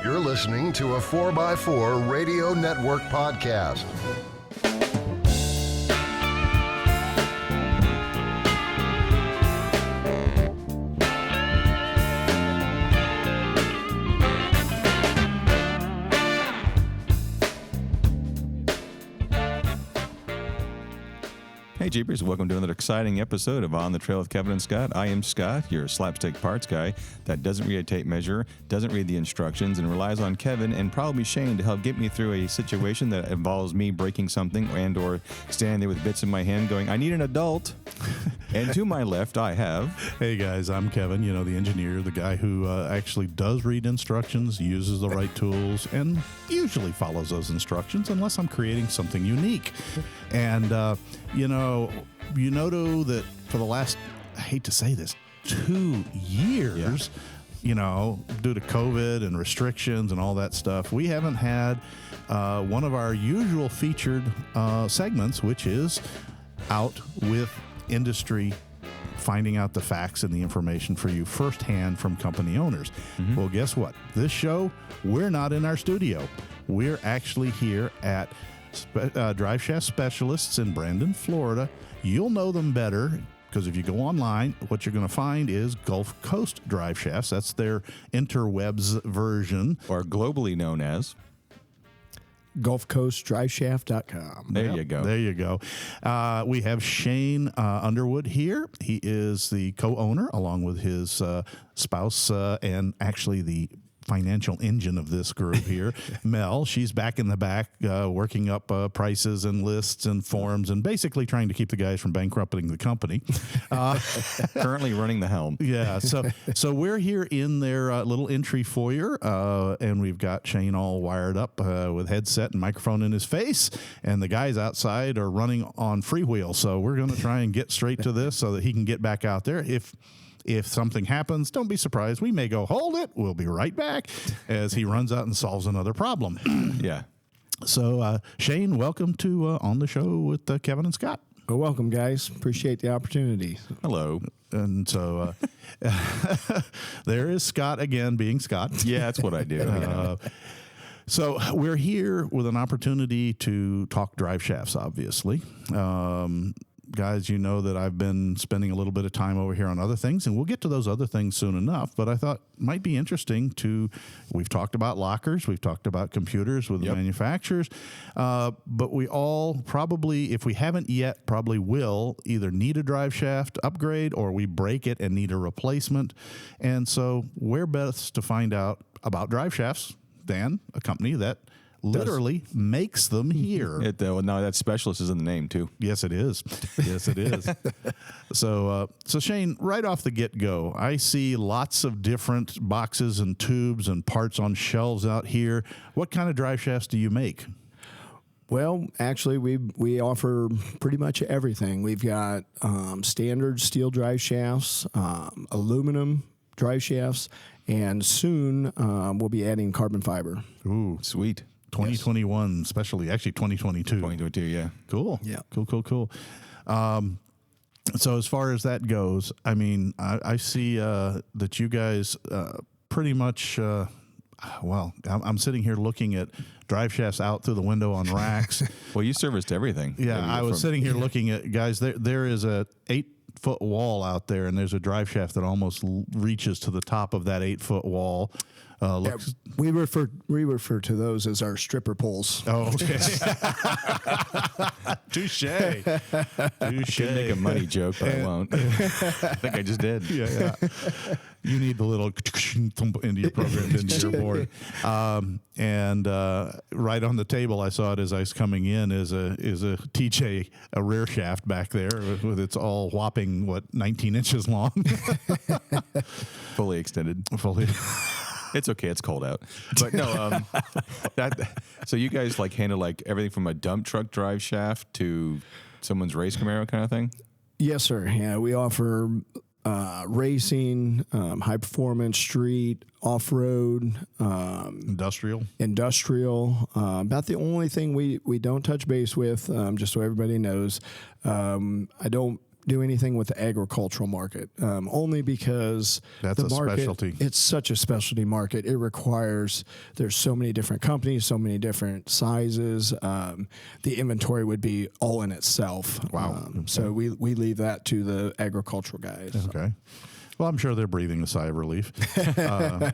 You're listening to a 4x4 Radio Network podcast. Hey Jeepers, welcome to another exciting episode of On the Trail with Kevin and Scott. I am Scott, your slapstick parts guy that doesn't read a tape measure, doesn't read the instructions, and relies on Kevin and probably Shane to help get me through a situation that involves me breaking something and or standing there with bits in my hand going, I need an adult. And to my left, I have... Hey guys, I'm Kevin, the engineer, the guy who actually does read instructions, uses the right tools, and usually follows those instructions unless I'm creating something unique. And, you know that for the last, I hate to say this, 2 years, due to COVID and restrictions and all that stuff, we haven't had one of our usual featured segments, which is Out with Industry, finding out the facts and the information for you firsthand from company owners. Mm-hmm. Well, guess what? This show, we're not in our studio. We're actually here at Driveshaft Specialists in Brandon, Florida. You'll know them better because if you go online, what you're going to find is Gulf Coast Driveshafts. That's their interwebs version. Or globally known as... GulfCoastDriveshaft.com. There you go. There you go. We have Shane Underwood here. He is the co-owner along with his spouse and actually the financial engine of this group here, Mel. She's back in the back working up prices and lists and forms and basically trying to keep the guys from bankrupting the company. Currently running the helm. Yeah, so we're here in their little entry foyer, and we've got Shane all wired up with headset and microphone in his face, and the guys outside are running on freewheel. So we're going to try and get straight to this so that he can get back out there. If something happens, don't be surprised. We may go, hold it. We'll be right back as he runs out and solves another problem. Yeah. So, Shane, welcome to On the Show with Kevin and Scott. Well, welcome, guys. Appreciate the opportunity. Hello. And so there is Scott again being Scott. Yeah, that's what I do. So we're here with an opportunity to talk drive shafts, obviously. Guys, you know that I've been spending a little bit of time over here on other things, and we'll get to those other things soon enough, but I thought it might be interesting we've talked about lockers, we've talked about computers with the manufacturers, but we all probably, if we haven't yet, probably will either need a drive shaft upgrade or we break it and need a replacement. And so where best to find out about drive shafts than a company that literally makes them here. No, that specialist is in the name too. Yes, it is. Yes, it is. So Shane, right off the get-go, I see lots of different boxes and tubes and parts on shelves out here. What kind of drive shafts do you make? Well, actually, we offer pretty much everything. We've got standard steel drive shafts, aluminum drive shafts, and soon we'll be adding carbon fiber. Ooh, sweet. 2021, especially, actually 2022. 2022, yeah. Cool. Yeah. Cool. So as far as that goes, I mean, I see that you guys pretty much, I'm sitting here looking at drive shafts out through the window on racks. Well, you serviced everything. Yeah, I was sitting here looking at, guys, there is a 8-foot wall out there, and there's a drive shaft that almost reaches to the top of that 8-foot wall. We refer to those as our stripper poles. Oh, okay. Touche. Should make a money joke, but I won't. I think I just did. Yeah. You need the little into your program, into your board. And right on the table, I saw it as I was coming in, is a TJ, a rear shaft back there with its all whopping, 19 inches long. Fully extended. Fully. It's okay. It's cold out. But no, so you guys handle everything from a dump truck drive shaft to someone's race Camaro kind of thing? Yes, sir. Yeah, we offer racing, high performance, street, off road, industrial. About the only thing we don't touch base with, just so everybody knows, I don't do anything with the agricultural market, only because That's the a market, specialty. It's such a specialty market. It requires, there's so many different companies, so many different sizes. The inventory would be all in itself. Wow. So we leave that to the agricultural guys. Okay. Well, I'm sure they're breathing a sigh of relief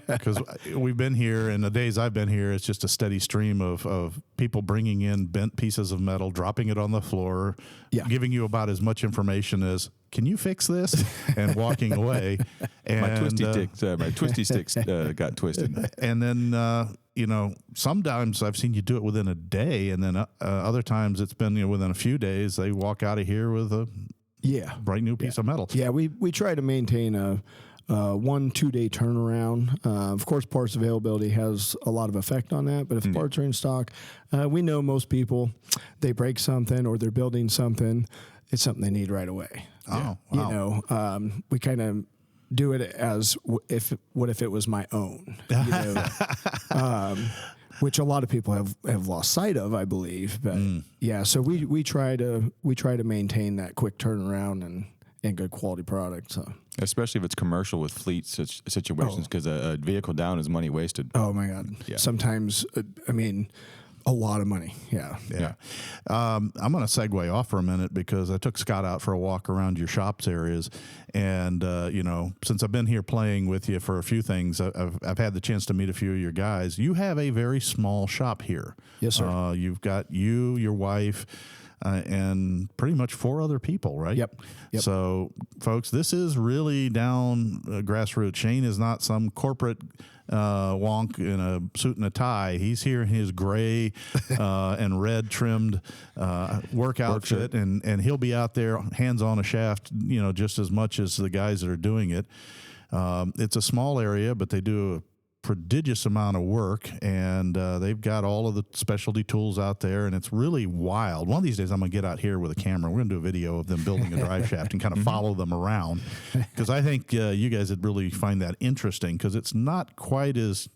because we've been here, and the days I've been here, it's just a steady stream of people bringing in bent pieces of metal, dropping it on the floor, giving you about as much information as, can you fix this? And walking away. And, my twisty sticks got twisted. And then, sometimes I've seen you do it within a day, and then other times it's been within a few days. They walk out of here with a bright new piece of metal. Yeah, we try to maintain a 1-2 day turnaround. Of course, parts availability has a lot of effect on that, but if parts are in stock, we know most people, they break something or they're building something, it's something they need right away. Oh, wow. We kind of do it as if it was my own, which a lot of people have lost sight of, I believe. But so we try to maintain that quick turnaround and good quality product. So especially if it's commercial with fleet situations, because a vehicle down is money wasted. Oh my God! Yeah. Sometimes, a lot of money. Yeah. I'm going to segue off for a minute because I took Scott out for a walk around your shops areas. And, since I've been here playing with you for a few things, I've had the chance to meet a few of your guys. You have a very small shop here. Yes, sir. You've got you, your wife, and pretty much 4 other people, right? Yep. So, folks, this is really down grassroots. Shane is not some corporate wonk in a suit and a tie. He's here in his gray and red trimmed work outfit, and he'll be out there hands on a shaft, just as much as the guys that are doing it. It's a small area, but they do a prodigious amount of work, and they've got all of the specialty tools out there, and it's really wild. One of these days I'm going to get out here with a camera. We're going to do a video of them building a drive shaft and kind of follow them around, because I think you guys would really find that interesting, because it's not quite as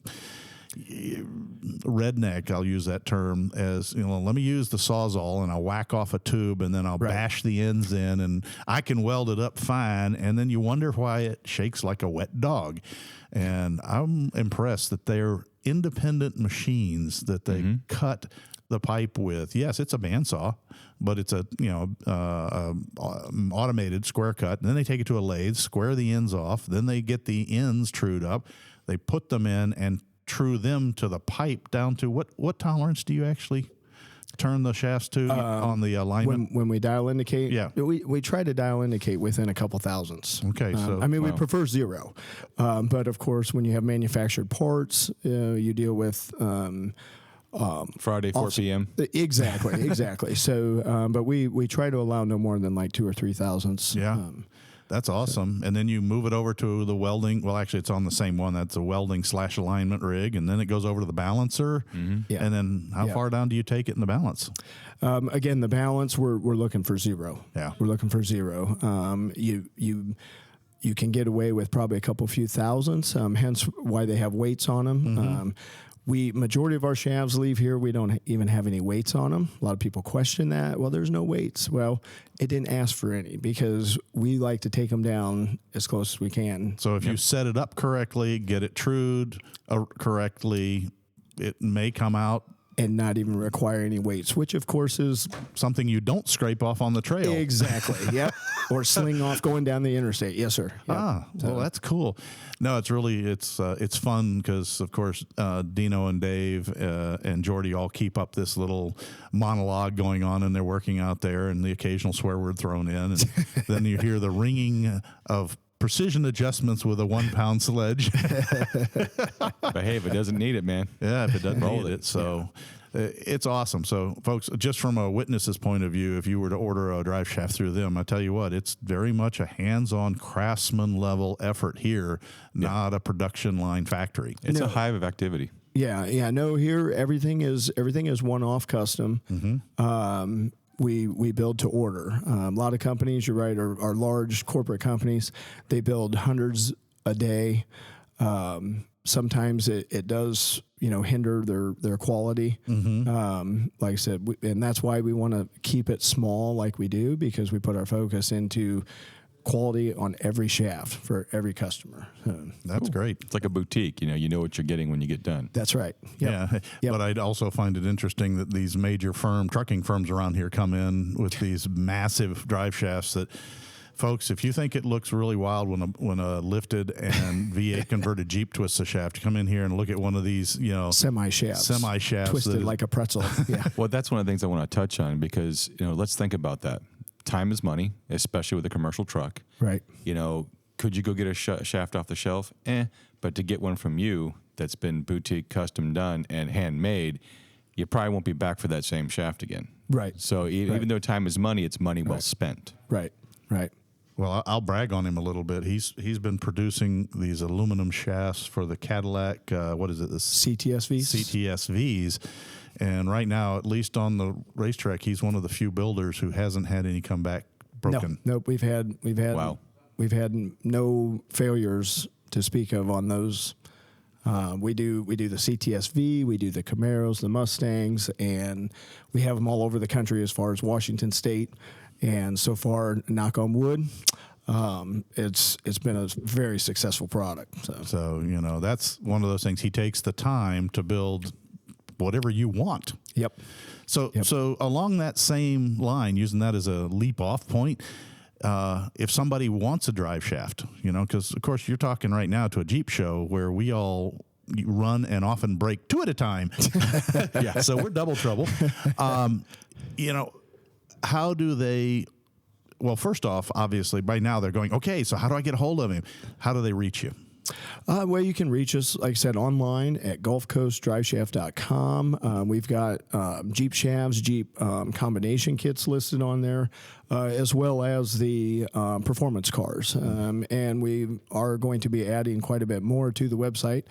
redneck, I'll use that term, as let me use the Sawzall and I'll whack off a tube and then I'll bash the ends in and I can weld it up fine, and then you wonder why it shakes like a wet dog. And I'm impressed that they're independent machines that they cut the pipe with. Yes, it's a bandsaw, but it's a automated square cut. And then they take it to a lathe, square the ends off. Then they get the ends trued up. They put them in and true them to the pipe down to what tolerance do you actually turn the shafts to on the alignment? When we dial indicate, yeah, we try to dial indicate within a couple thousandths. Okay, so we prefer 0, but of course when you have manufactured parts, you deal with Friday 4 p.m. Exactly. So, but we try to allow no more than like 2 or 3 thousandths. Yeah. That's awesome. And then you move it over to the welding. Well, actually, it's on the same one. That's a welding / alignment rig. And then it goes over to the balancer. Yeah. And then how far down do you take it in the balance? Again, the balance, we're looking for 0. Yeah. We're looking for 0. You can get away with probably a couple few thousandths, hence why they have weights on them. Majority of our shafts leave here, we don't even have any weights on them. A lot of people question that. Well, there's no weights. Well, it didn't ask for any because we like to take them down as close as we can. So if you set it up correctly, get it trued correctly, it may come out and not even require any weights, which of course is something you don't scrape off on the trail. Exactly. Yep. Or sling off going down the interstate. Yes, sir. Yep. Well, that's cool. No, it's really it's fun because of course Dino and Dave and Jordy all keep up this little monologue going on, and they're working out there, and the occasional swear word thrown in, and then you hear the ringing of precision adjustments with a 1-pound sledge. But hey, if it doesn't need it, man. Yeah, if it doesn't need it. So it's awesome. So, folks, just from a witness's point of view, if you were to order a drive shaft through them, I tell you what, it's very much a hands-on craftsman level effort here, not a production line factory. It's a hive of activity. Yeah. No, here everything is one-off custom. We build to order. A lot of companies, you're right, are large corporate companies. They build hundreds a day. sometimes it does, hinder their quality. Like I said, and that's why we want to keep it small like we do, because we put our focus into quality on every shaft for every customer. That's great. It's like a boutique. You know what you're getting when you get done. That's right. Yep. Yeah. But I'd also find it interesting that these major trucking firms around here come in with these massive drive shafts that, folks, if you think it looks really wild when a lifted and V8 converted Jeep twists a shaft, come in here and look at one of these, semi shafts twisted like a pretzel. Yeah. Well, that's one of the things I want to touch on, because let's think about that. Time is money, especially with a commercial truck. Right. Could you go get a shaft off the shelf? But to get one from you that's been boutique, custom done, and handmade, you probably won't be back for that same shaft again. Right. So even though time is money, it's money well spent. Right. Right. Well, I'll brag on him a little bit. He's been producing these aluminum shafts for the Cadillac, what is it? The CTSVs? CTSVs. And right now, at least on the racetrack, he's one of the few builders who hasn't had any come back broken. Nope. We've had Wow. We've had no failures to speak of on those. We do the CTSV, we do the Camaros, the Mustangs, and we have them all over the country as far as Washington State. And so far, knock on wood, it's been a very successful product. So that's one of those things. He takes the time to build whatever you want. Yep. So along that same line, using that as a leap off point, if somebody wants a drive shaft, because of course you're talking right now to a Jeep show where we all run and often break two at a time. Yeah. So we're double trouble. How do they? Well, first off, obviously by now they're going, okay, so how do I get a hold of him? How do they reach you? Well, you can reach us, like I said, online at gulfcoastdriveshaft.com. We've got Jeep shafts, Jeep combination kits listed on there, as well as the performance cars. And we are going to be adding quite a bit more to the website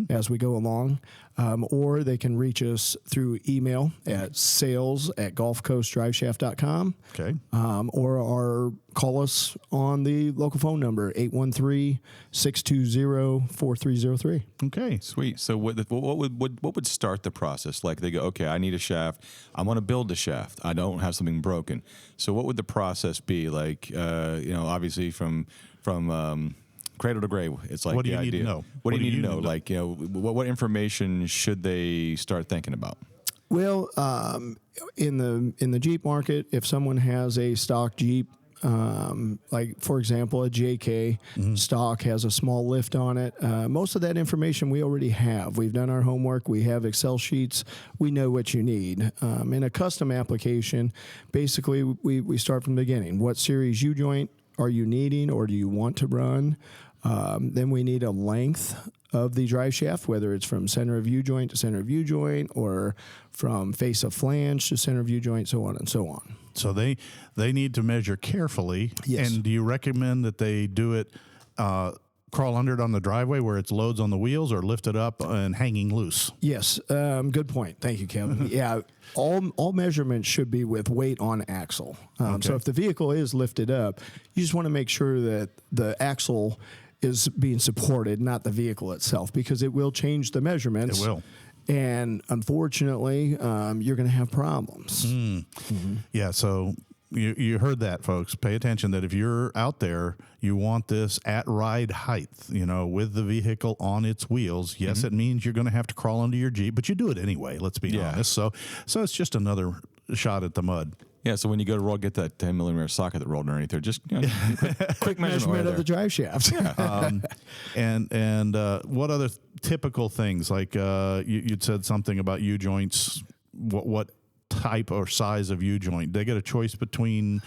as we go along. Or they can reach us through email at sales@gulfcoastdriveshaft.com. Okay. Or call us on the local phone number, 813-620-4303. Okay. Sweet. So what would start the process? Like they go, okay, I need a shaft. I want to build a shaft. I don't have something broken. So what would the process be? Like, obviously from cradle to grave, it's like what do the you idea. need to know? What do you need to know? Like, what information should they start thinking about? Well, in the Jeep market, if someone has a stock Jeep, like for example, a JK stock has a small lift on it. Most of that information we already have. We've done our homework. We have Excel sheets. We know what you need. In a custom application, basically we start from the beginning. What series U-joint are you needing or do you want to run? Then we need a length of the drive shaft, whether it's from center of U-joint to center of U-joint or from face of flange to center of U-joint, so on and so on. So they need to measure carefully. Yes. And do you recommend that they do it crawl under it on the driveway where it's loads on the wheels, or lift it up and hanging loose? Yes. Good point. Thank you, Kevin. Yeah. All measurements should be with weight on axle. So if the vehicle is lifted up, you just want to make sure that the axle is being supported, not the vehicle itself, because it will change the measurements. It will. And unfortunately, you're going to have problems. Yeah, so you heard that, folks. Pay attention that if you're out there, you want this at ride height, with the vehicle on its wheels. Yes, it means you're going to have to crawl under your Jeep, but you do it anyway, let's be honest. So it's just another shot at the mud. Yeah, so when you go to roll, get that 10 millimeter socket that rolled underneath there. Just quick measurement of the drive shaft. And what other typical things? Like you'd said something about U-joints. What type or size of U-joint? They get a choice between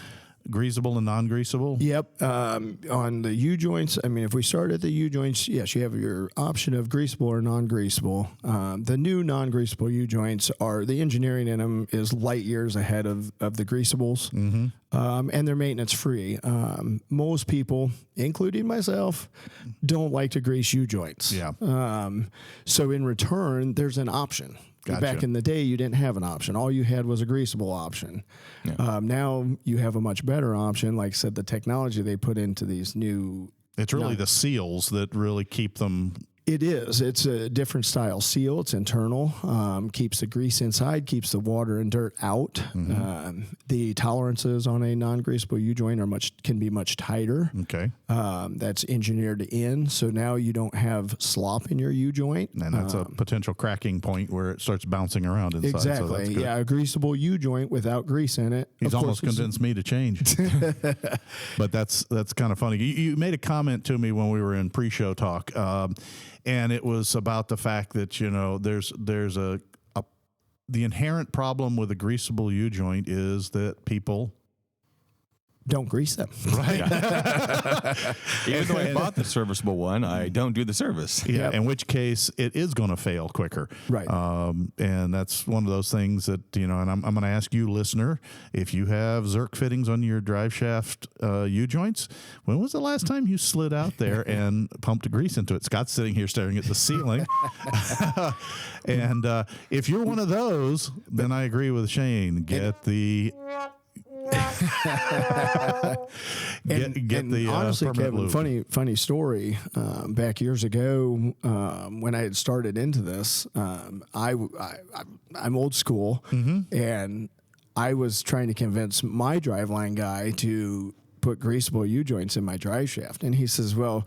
greasable and non-greasable? Yep. On the U-joints, if we start at the U-joints, yes, you have your option of greasable or non-greasable. The new non-greasable U-joints the engineering in them is light years ahead of the greasables, and they're maintenance free. Most people, including myself, don't like to grease U-joints. Yeah. So in return, there's an option. Gotcha. Back in the day, you didn't have an option. All you had was a greasable option. Yeah. Now you have a much better option. Like I said, the technology they put into these new... It's really the seals that really keep them It is. It's a different style seal. It's internal. Keeps the grease inside, keeps the water and dirt out. The tolerances on a non-greasable U-joint can be much tighter. Okay. That's engineered in, so now you don't have slop in your U-joint. And that's a potential cracking point where it starts bouncing around inside. Exactly. So that's good. Yeah, a greasable U-joint without grease in it. He's of almost course, convinced me to change. But that's kind of funny. You made a comment to me when we were in pre-show talk, and it was about the fact that, you know, there's the inherent problem with a greasable U-joint is that people don't grease them. Right. Even though I bought the serviceable one, I don't do the service. Yeah, in which case it is going to fail quicker. Right. And that's one of those things that, you know, and I'm going to ask you, listener, if you have Zerk fittings on your drive shaft U-joints, when was the last time you slid out there and pumped grease into it? Scott's sitting here staring at the ceiling. And if you're one of those, then I agree with Shane. Get the... get the honestly, Kevin, lube. funny story. Back years ago, when I had started into this, I'm old school, and I was trying to convince my driveline guy to put greasable U-joints in my drive shaft, and he says, "Well,"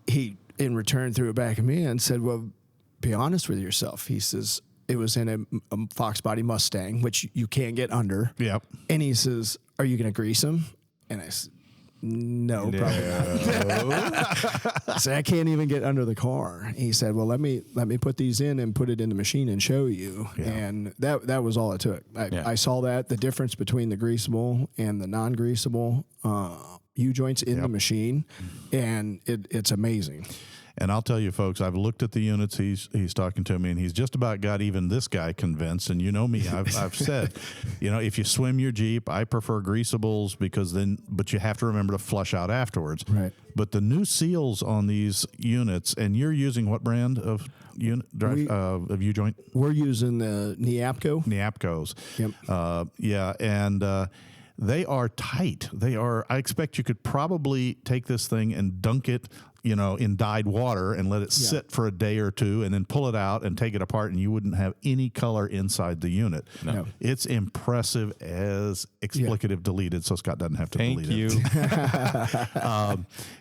he in return threw it back at me and said, "Well, be honest with yourself." He says. It was in a Fox body Mustang, which you can't get under. Yep. And he says, "Are you going to grease them?" And I said, No, probably not. I said, "I can't even get under the car." He said, "Well, let me put these in and put it in the machine and show you." Yeah. And that was all it took. I saw the difference between the greasable and the non-greasable U-joints in the machine, and it's amazing. And I'll tell you, folks, I've looked at the units he's talking to me, and he's just about got even this guy convinced. And you know me, I've said, you know, if you swim your Jeep, I prefer greasables but you have to remember to flush out afterwards. Right. But the new seals on these units, and you're using what brand of of U-joint? We're using the Neapco. Neapcos. Yep. And they are tight. I expect you could probably take this thing and dunk it, you know, in dyed water and let it sit for a day or two and then pull it out and take it apart, and you wouldn't have any color inside the unit. No. It's impressive as explicative deleted, so Scott doesn't have to delete it.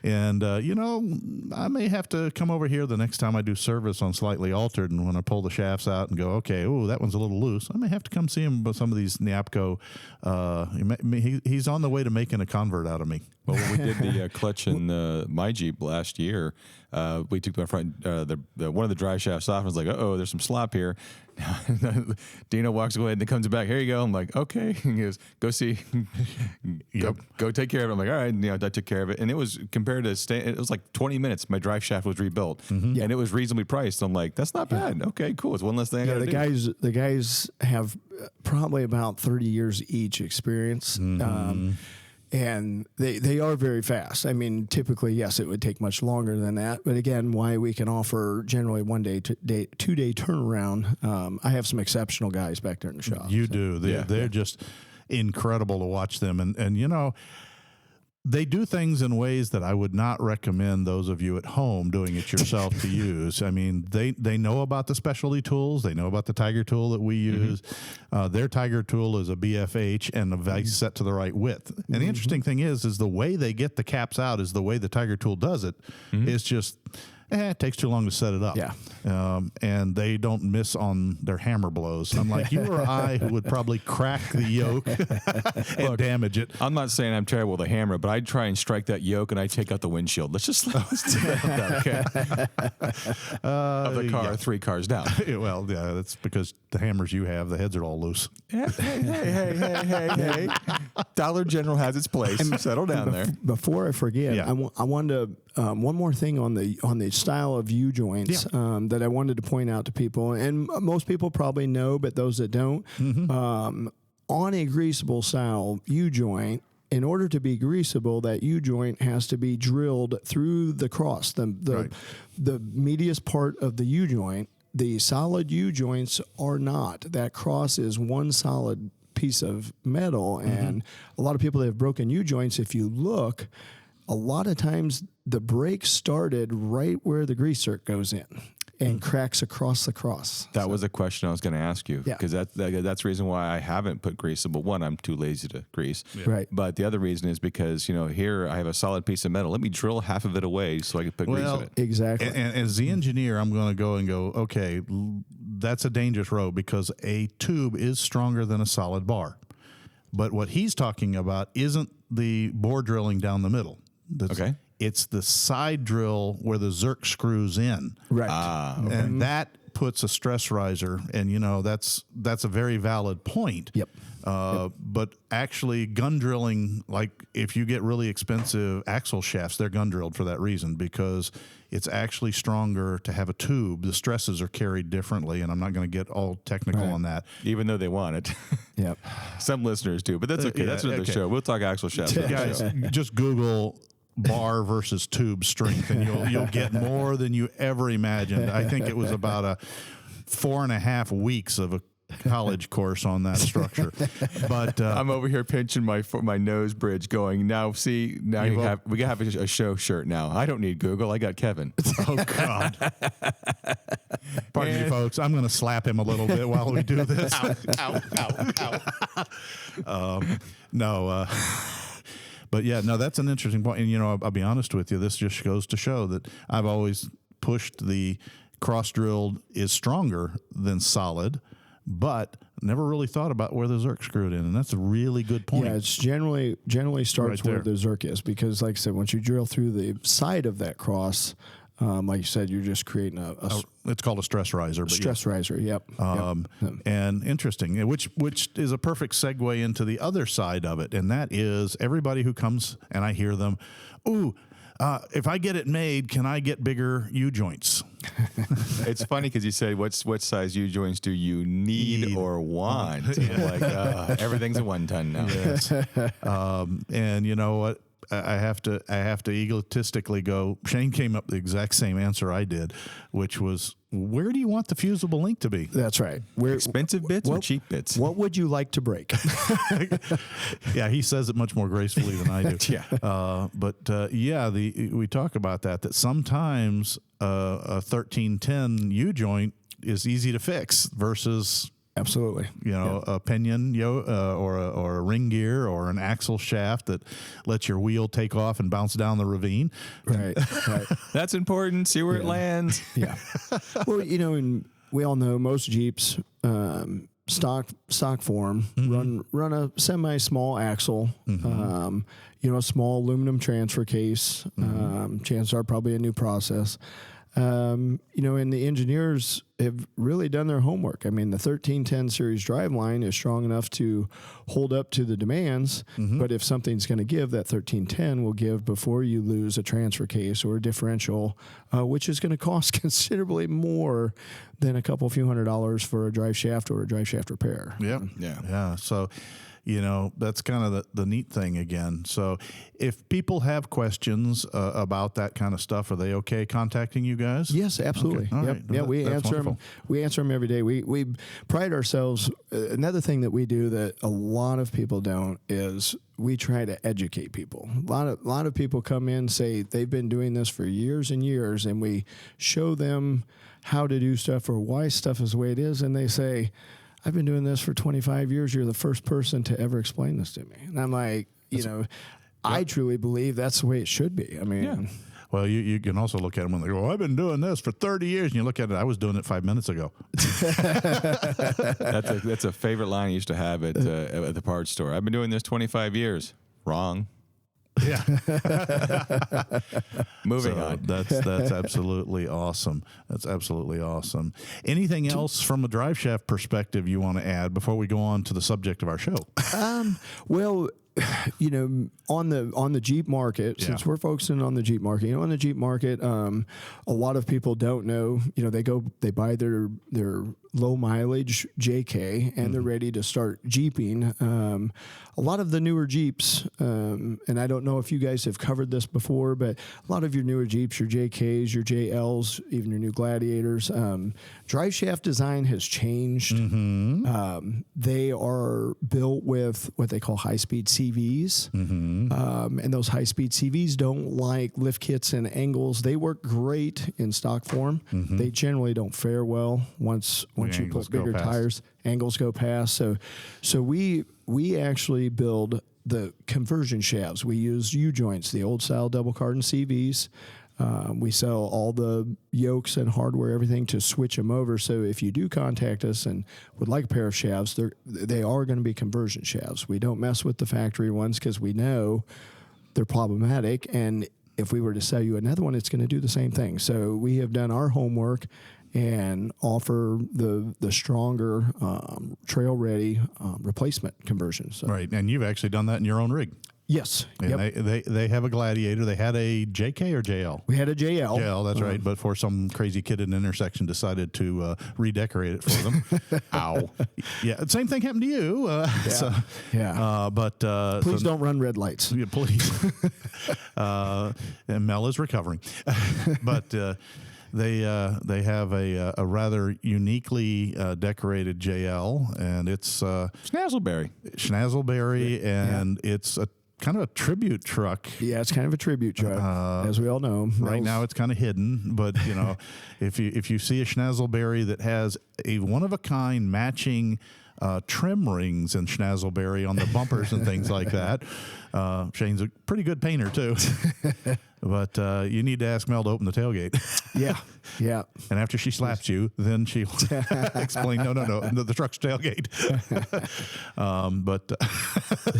You know, I may have to come over here the next time I do service on Slightly Altered, and when I pull the shafts out and go, okay, that one's a little loose, I may have to come see him with some of these Neapco. He's on the way to making a convert out of me. Well, when we did the clutch in my Jeep last year, we took my front one of the drive shafts off and was like, "Uh-oh, there's some slop here." Dino walks away and then comes back. "Here you go." I'm like, "Okay." He goes, "Go see, go take care of it." I'm like, "All right." And, you know, I took care of it, and it was compared to it was like 20 minutes. My drive shaft was rebuilt, and it was reasonably priced. I'm like, "That's not bad." Okay, cool. It's one less thing. The guys have probably about 30 years each experience. And they are very fast. I mean, typically, yes, it would take much longer than that. But again, why we can offer generally 1 day, 2 day turnaround. I have some exceptional guys back there in the shop. You do. They're just incredible to watch them. And you know, they do things in ways that I would not recommend those of you at home doing it yourself to use. I mean, they know about the specialty tools. They know about the Tiger tool that we use. Their Tiger tool is a BFH and a vise set to the right width. And the interesting thing is the way they get the caps out is the way the Tiger tool does it. It's just... it takes too long to set it up. Yeah. And they don't miss on their hammer blows. Unlike you or I, who would probably crack the yoke and damage it. I'm not saying I'm terrible with a hammer, but I'd try and strike that yoke and I'd take out the windshield. Let's do that, okay? Of the car, 3 cars down. Well, yeah, that's because the hammers you have, the heads are all loose. Hey. Dollar General has its place. Settle down there. Before I forget, I wanted to, one more thing on the style of U-joints that I wanted to point out to people, and most people probably know, but those that don't, on a greasable style U-joint, in order to be greasable, that U-joint has to be drilled through the cross, the medius part of the U-joint. The solid U-joints are not. That cross is one solid piece of metal, and a lot of people that have broken U-joints, if you look, a lot of times the brake started right where the grease zerk goes in and cracks across the cross. That was a question I was going to ask you, Yeah. because that's the reason why I haven't put grease. Well, one, I'm too lazy to grease. Right. But the other reason is because, here I have a solid piece of metal. Let me drill half of it away so I can put grease in it. Exactly. And as the engineer, I'm going to go, okay, that's a dangerous road because a tube is stronger than a solid bar. But what he's talking about isn't the bore drilling down the middle. Okay. It's the side drill where the zerk screws in. Right. And that puts a stress riser, and that's a very valid point. Yep. But actually, gun drilling, like if you get really expensive axle shafts, they're gun drilled for that reason, because it's actually stronger to have a tube. The stresses are carried differently, and I'm not going to get all technical on that. Even though they want it. Yep. Some listeners do, but that's okay. That's another show. We'll talk axle shafts. Guys, just Google bar versus tube strength, and you'll get more than you ever imagined. I think it was about a 4.5 weeks of a college course on that structure. But I'm over here pinching my nose bridge going, now see, now we have a show shirt now. I don't need Google. I got Kevin. oh, God. Pardon me, folks. I'm going to slap him a little bit while we do this. No, but yeah, no, that's an interesting point. And, I'll be honest with you. This just goes to show that I've always pushed the cross-drilled is stronger than solid, but never really thought about where the zerk screwed in. And that's a really good point. Yeah, it's generally starts Right where the zerk is, because like I said, once you drill through the side of that cross, like you said, you're just creating a It's called a stress riser. But stress riser. Yep. And interesting, which is a perfect segue into the other side of it, and that is everybody who comes and I hear them, if I get it made, can I get bigger U-joints? It's funny because you say, what size U-joints do you need or want? Like, everything's a 1 ton now. Yes. And you know what? I have to egotistically go, Shane came up with the exact same answer I did, which was, where do you want the fusible link to be? That's right. Expensive bits or cheap bits? What would you like to break? Yeah, he says it much more gracefully than I do. Yeah. We talk about that sometimes a 1310 U-joint is easy to fix versus Absolutely. a pinion or a ring gear or an axle shaft that lets your wheel take off and bounce down the ravine. Right. That's important. See where it lands. Yeah. Well, and we all know most Jeeps, stock form, run a semi-small axle, a small aluminum transfer case. Chances are probably a new process. And the engineers have really done their homework. I mean, the 1310 series driveline is strong enough to hold up to the demands, but if something's going to give, that 1310 will give before you lose a transfer case or a differential, which is going to cost considerably more than a few $100s for a drive shaft or a drive shaft repair. Yeah. So, that's kind of the neat thing again. So if people have questions about that kind of stuff, are they okay contacting you guys? Yes, absolutely. Okay. All right. Yeah, we That's answer them. wonderful. We answer them every day. We pride ourselves. Another thing that we do that a lot of people don't is we try to educate people. A lot of people come in, say they've been doing this for years and years, and we show them how to do stuff or why stuff is the way it is, and they say, I've been doing this for 25 years. You're the first person to ever explain this to me. And I'm like, I truly believe that's the way it should be. I mean, Well, you can also look at them when they go, I've been doing this for 30 years. And you look at it, I was doing it 5 minutes ago. That's a favorite line I used to have at the parts store. I've been doing this 25 years. Wrong. Yeah. Moving on. That's absolutely awesome. That's absolutely awesome. Anything else from a drive shaft perspective you want to add before we go on to the subject of our show? Well, on the Jeep market, since we're focusing on the Jeep market, on the Jeep market, a lot of people don't know, they buy their low mileage JK and they're ready to start Jeeping. A lot of the newer Jeeps, and I don't know if you guys have covered this before, but a lot of your newer Jeeps, your JKs, your JLs, even your new Gladiators, drive shaft design has changed. They are built with what they call high-speed CVs, and those high-speed CVs don't like lift kits and angles. They work great in stock form. They generally don't fare well once you put bigger tires. Angles go past. So we actually build the conversion shafts. We use U-joints, the old-style double-cardan CVs. We sell all the yokes and hardware, everything to switch them over. So if you do contact us and would like a pair of shafts, they are going to be conversion shafts. We don't mess with the factory ones because we know they're problematic. And if we were to sell you another one, it's going to do the same thing. So we have done our homework and offer the stronger trail-ready replacement conversions. So. Right, and you've actually done that in your own rig. Yes. And they have a Gladiator. They had a JK or JL? We had a JL. JL, that's right. But for some crazy kid in an intersection decided to redecorate it for them. Ow. Yeah, same thing happened to you. But please don't run red lights. Yeah, please. And Mel is recovering. But they have a rather uniquely decorated JL, and it's Schnazzleberry, and it's a kind of a tribute truck. Yeah, it's kind of a tribute truck, as we all know. Right now, it's kind of hidden, but if you see a Schnazzleberry that has a one of a kind matching trim rings and Schnazzleberry on the bumpers and things like that. Shane's a pretty good painter too. But you need to ask Mel to open the tailgate. Yeah. And after she slaps you, then she'll explain, no, the truck's tailgate. But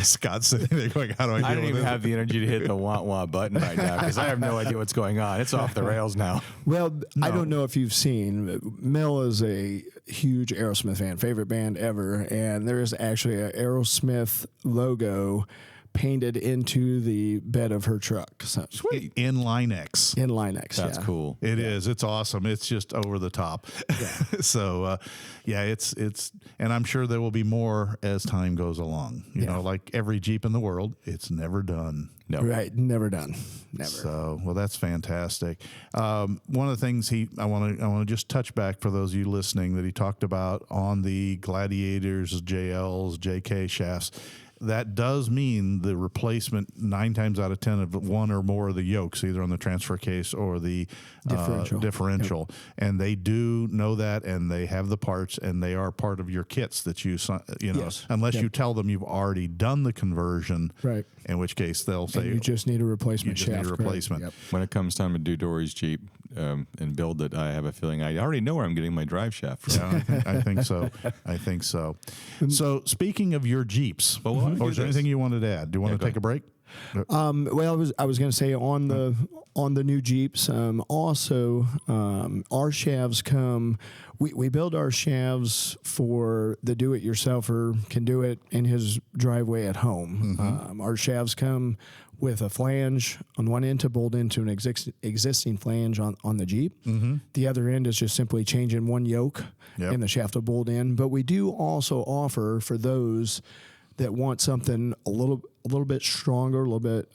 Scott's sitting there going, how do I deal I don't with even this? have the energy to hit the wah-wah button right now because I have no idea what's going on. It's off the rails now. Well, I don't know if you've seen, Mel is a huge Aerosmith fan, favorite band ever, and there is actually an Aerosmith logo painted into the bed of her truck. So, Sweet. Inline X. That's cool. It is. It's awesome. It's just over the top. Yeah. So, it's, and I'm sure there will be more as time goes along. You know, like every Jeep in the world, it's never done. No. Right. Never done. Never. So, well, that's fantastic. One of the things I want to just touch back for those of you listening that he talked about on the Gladiators, JLs, JK shafts. That does mean the replacement 9 times out of 10 of one or more of the yokes, either on the transfer case or the differential. Yep. And they do know that, and they have the parts, and they are part of your kits that you unless you tell them you've already done the conversion, right? In which case they'll say you just need a replacement. Yep. When it comes time to do Dory's Jeep and build it, I have a feeling I already know where I'm getting my drive shaft from. Yeah, I think so. So speaking of your Jeeps, or is there anything you wanted to add? Do you want to take a break? Well, I was going to say on the new Jeeps. Also, our shafts come. We build our shafts for the do-it-yourselfer can do it in his driveway at home. Mm-hmm. Our shafts come with a flange on one end to bolt into an existing flange on the Jeep. Mm-hmm. The other end is just simply changing one yoke, and the shaft will bolt in. But we do also offer for those that want something a little bit stronger, a little bit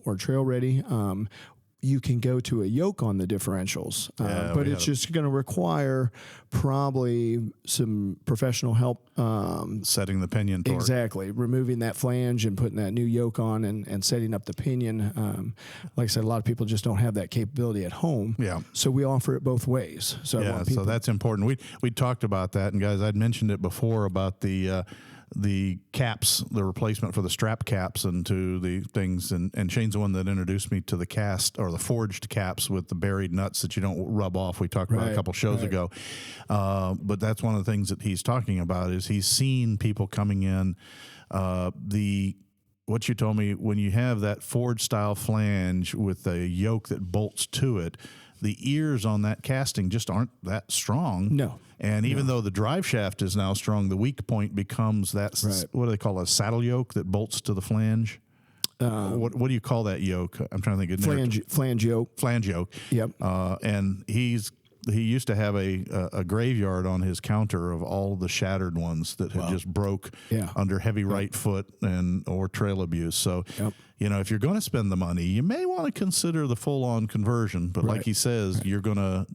or trail ready. You can go to a yoke on the differentials, but it's just going to require probably some professional help. Setting the pinion torque. Exactly. Removing that flange and putting that new yoke on and setting up the pinion. Like I said, a lot of people just don't have that capability at home. Yeah. So we offer it both ways. So so that's important. We talked about that, and guys, I'd mentioned it before about the caps, the replacement for the strap caps into the things, and Shane's the one that introduced me to the cast or the forged caps with the buried nuts that you don't rub off. We talked about a couple shows ago, but that's one of the things that he's talking about is he's seen people coming in. What you told me, when you have that forged style flange with a yoke that bolts to it, the ears on that casting just aren't that strong. No. And even though the drive shaft is now strong, the weak point becomes that, what do they call a saddle yoke that bolts to the flange? What do you call that yoke? I'm trying to think of flange yoke. Flange yoke. Yep. And he used to have a graveyard on his counter of all the shattered ones that had just broke under heavy right foot or trail abuse. So, if you're going to spend the money, you may want to consider the full-on conversion. But like he says, you're going to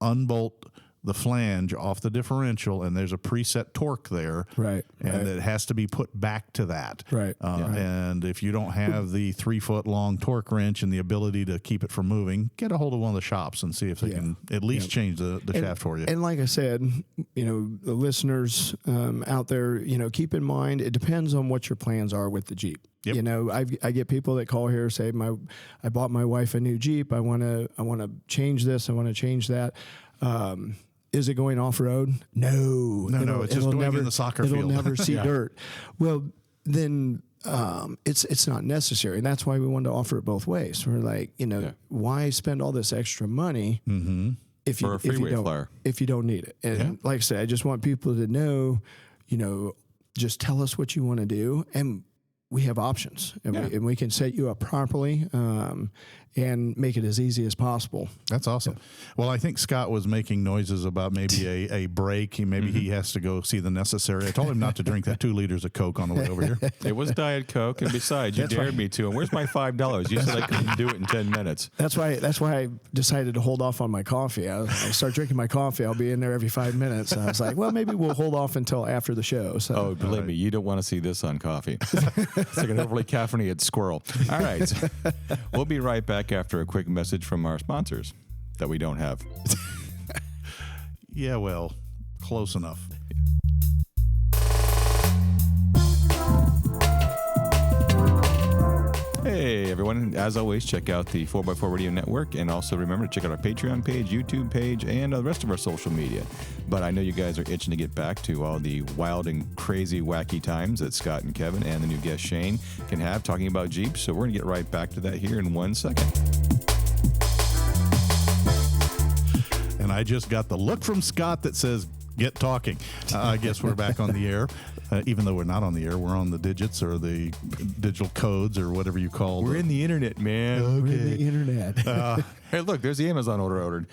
unbolt the flange off the differential, and there's a preset torque there. Right. And it has to be put back to that. Right. And if you don't have the 3-foot-long torque wrench and the ability to keep it from moving, get a hold of one of the shops and see if they can at least change the shaft for you. And like I said, the listeners out there, keep in mind, it depends on what your plans are with the Jeep. Yep. I get people that call here, say, I bought my wife a new Jeep. I want to change this. I want to change that. Is it going off road? No. It's just going in the soccer field. It'll never see dirt. Well, then it's not necessary, and that's why we wanted to offer it both ways. We're like, why spend all this extra money if you don't need it? And like I said, I just want people to know, just tell us what you want to do, and we have options, and we can set you up properly and make it as easy as possible. That's awesome. Well, I think Scott was making noises about maybe a break. He has to go see the necessary. I told him not to drink that 2 liters of Coke on the way over here. It was Diet Coke, and besides, you dared me to. And where's my $5? You said I couldn't do it in 10 minutes. That's why I decided to hold off on my coffee. I start drinking my coffee. I'll be in there every 5 minutes. And I was like, well, maybe we'll hold off until after the show. So. Oh, believe me, you don't want to see this on coffee. It's like an overly caffeinated squirrel. All right. We'll be right back after a quick message from our sponsors that we don't have. Yeah, well, close enough. Hey, everyone. As always, check out the 4x4 Radio Network, and also remember to check out our Patreon page, YouTube page, and the rest of our social media. But I know you guys are itching to get back to all the wild and crazy, wacky times that Scott and Kevin and the new guest Shane can have talking about Jeeps, so we're going to get right back to that here in 1 second. And I just got the look from Scott that says, get talking. I guess we're back on the air. Even though we're not on the air, we're on the digits or the digital codes or whatever you call it. We're in the internet, man. Okay. We're in the internet. Hey, look, there's the Amazon order ordered.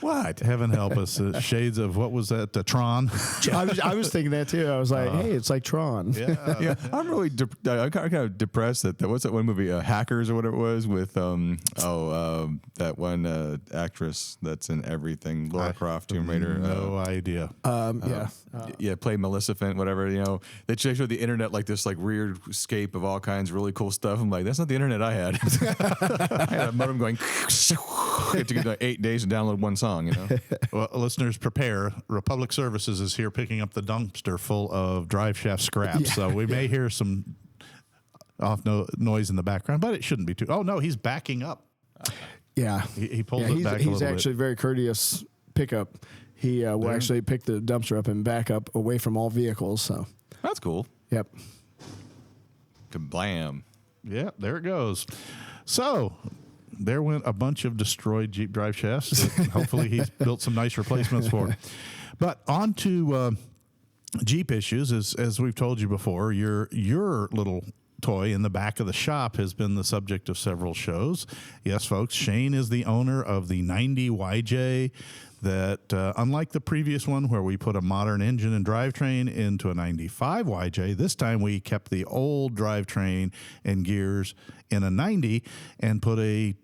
What? Heaven help us. Shades of, what was that? Tron? I was thinking that too. I was like, hey, it's like Tron. Yeah, I'm really I'm kind of depressed that what's that one movie, Hackers or whatever it was, with that one actress that's in everything, Laura Croft, Tomb Raider. No idea. Play Maleficent, whatever. They showed the internet like this, like weird scape of all kinds of really cool stuff. I'm like, that's not the internet I had. I had a modem going. It took 8 days to download one song. Well, listeners, prepare. Republic Services is here picking up the dumpster full of drive shaft scraps. So we may hear some noise in the background, but it shouldn't be too. Oh no, he's backing up. Yeah, he pulled it back a little bit. He's actually very courteous pickup. He will actually pick the dumpster up and back up away from all vehicles. So that's cool. Yep. Kablam. Yeah, there it goes. So there went a bunch of destroyed Jeep drive shafts. Hopefully he's built some nice replacements for. But on to Jeep issues. As we've told you before, your little toy in the back of the shop has been the subject of several shows. Yes, folks, Shane is the owner of the 90 YJ that, unlike the previous one where we put a modern engine and drivetrain into a 95 YJ, this time we kept the old drivetrain and gears in a 90 and put a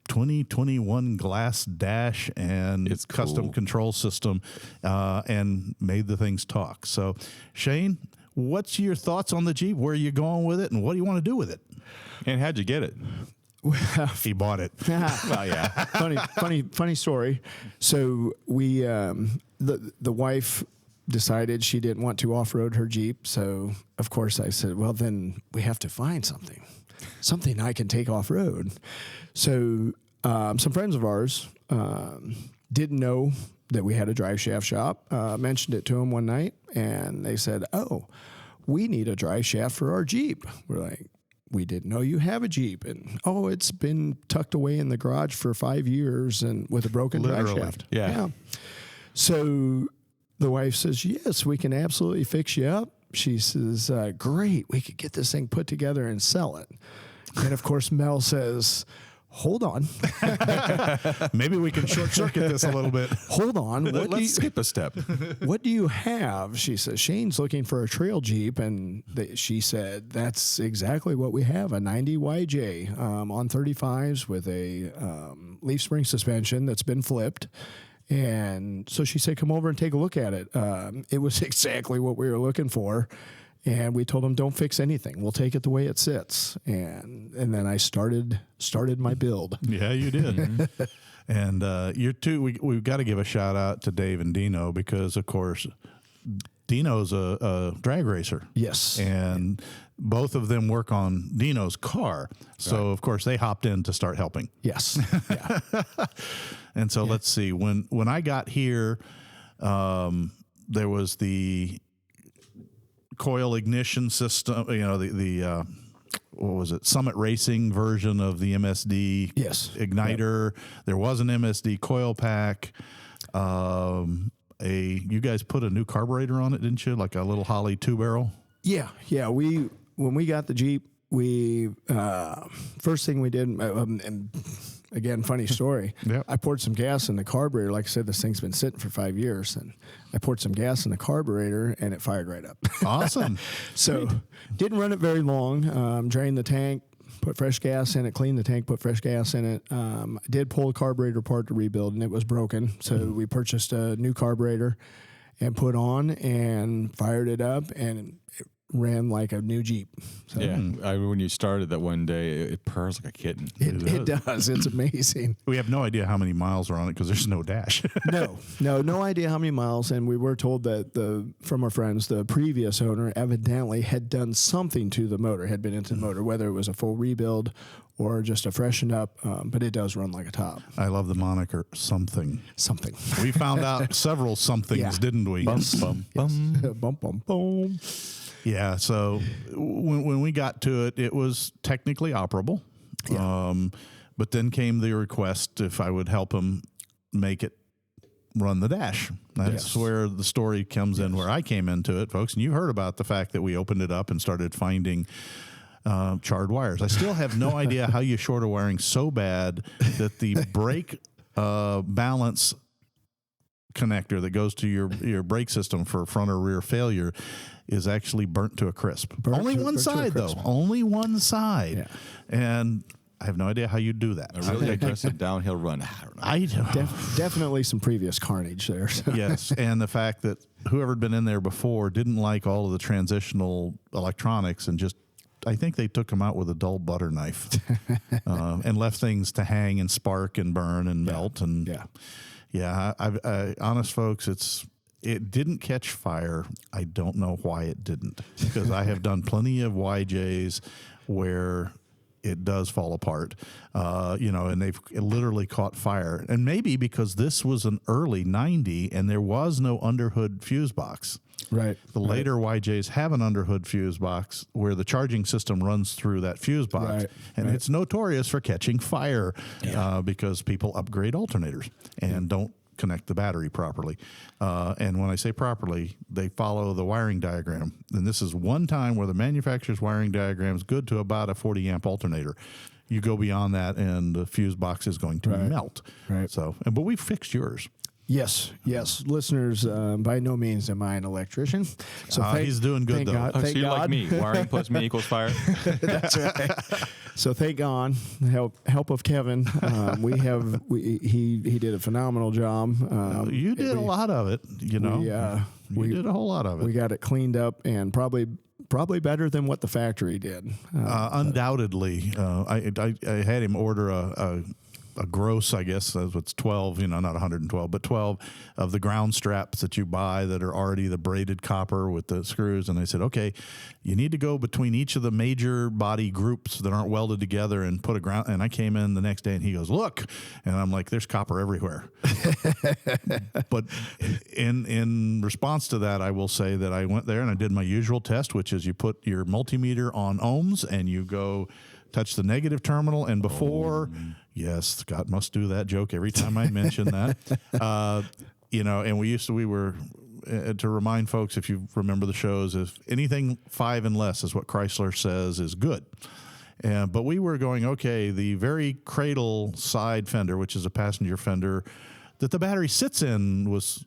2021 glass dash and it's custom cool. Control system and made the things talk. So, Shane, what's your thoughts on the Jeep? Where are you going with it, and what do you want to do with it? And how'd you get it? He bought it. Well, yeah. Funny story. So we, the wife decided she didn't want to off-road her Jeep. So of course I said, well, then we have to find something I can take off-road. So some friends of ours didn't know that we had a drive shaft shop. Mentioned it to them one night, and they said, "Oh, we need a drive shaft for our Jeep." We're like, "We didn't know you have a Jeep," and it's been tucked away in the garage for 5 years and with a broken drive shaft. Yeah. So the wife says, "Yes, we can absolutely fix you up." She says, "Great, we could get this thing put together and sell it." And of course, Mel says, hold on. Maybe we can short circuit this a little bit. Hold on. Let's skip a step. What do you have? She says, Shane's looking for a trail Jeep. And she said, that's exactly what we have, a 90 YJ on 35s with a leaf spring suspension that's been flipped. And so she said, come over and take a look at it. It was exactly what we were looking for. And we told them, don't fix anything. We'll take it the way it sits. And then I started my build. Yeah, you did. And you're too. We've got to give a shout out to Dave and Dino because, of course, Dino's a drag racer. Yes. And both of them work on Dino's car. So, of course, they hopped in to start helping. Yes. Yeah. And so let's see. When I got here, there was the coil ignition system, the what was it? Summit Racing version of the MSD igniter. Yep. There was an MSD coil pack. You guys put a new carburetor on it, didn't you? Like a little Holley 2-barrel? Yeah. When we got the Jeep, we first thing we did, and again, funny story. Yep. I poured some gas in the carburetor. Like I said, this thing's been sitting for 5 years, and I poured some gas in the carburetor, and it fired right up. Awesome. So didn't run it very long. Drained the tank, put fresh gas in it, cleaned the tank, put fresh gas in it. I did pull the carburetor apart to rebuild, and it was broken. So we purchased a new carburetor and put on and fired it up, and it ran like a new Jeep. So Yeah, when you started that one day, it purrs like a kitten. It does. It's amazing. We have no idea how many miles are on it because there's no dash. No idea how many miles. And we were told that from our friends, the previous owner evidently had done something to the motor, had been into the motor, whether it was a full rebuild or just a freshen up. But it does run like a top. I love the moniker something. Something. We found out several somethings, didn't we? Bum, bum, bum. Bum, bum, bum. Yeah, so when we got to it, it was technically operable. Yeah. But then came the request if I would help him make it run the dash. That's where the story comes in, where I came into it, folks. And you heard about the fact that we opened it up and started finding charred wires. I still have no idea how you short a wiring so bad that the brake balance connector that goes to your brake system for front or rear failure is actually burnt to a crisp. Only one side, though. Only one side. Yeah. And I have no idea how you do that. A really aggressive downhill run. I don't know. Definitely some previous carnage there. So. Yes, and the fact that whoever had been in there before didn't like all of the transitional electronics and just, I think they took them out with a dull butter knife and left things to hang and spark and burn and melt. And honest folks, it didn't catch fire. I don't know why it didn't, because I have done plenty of YJs where it does fall apart, and they've literally caught fire. And maybe because this was an early 90 and there was no underhood fuse box. Right. The later YJs have an underhood fuse box where the charging system runs through that fuse box. Right. And it's notorious for catching fire because people upgrade alternators and don't connect the battery properly. And when I say properly, they follow the wiring diagram. And this is one time where the manufacturer's wiring diagram is good to about a 40 amp alternator. You go beyond that and the fuse box is going to melt. Right. So, but we fixed yours. Yes. Listeners, by no means am I an electrician. So he's doing good, though. So you're like me. Wiring plus me equals fire. That's right. So thank God, help of Kevin, he did a phenomenal job. You did a lot of it, We did a whole lot of it. We got it cleaned up and probably better than what the factory did. Undoubtedly. I had him order a gross, I guess, it's 12, not 112, but 12 of the ground straps that you buy that are already the braided copper with the screws. And I said, okay, you need to go between each of the major body groups that aren't welded together and put a ground. And I came in the next day and he goes, look, and I'm like, there's copper everywhere. But in response to that, I will say that I went there and I did my usual test, which is you put your multimeter on ohms and you go touch the negative terminal, and before, yes, Scott must do that joke every time I mention that. And we were to remind folks, if you remember the shows, if anything 5 and less is what Chrysler says is good. But we were going, okay, the very cradle side fender, which is a passenger fender that the battery sits in, was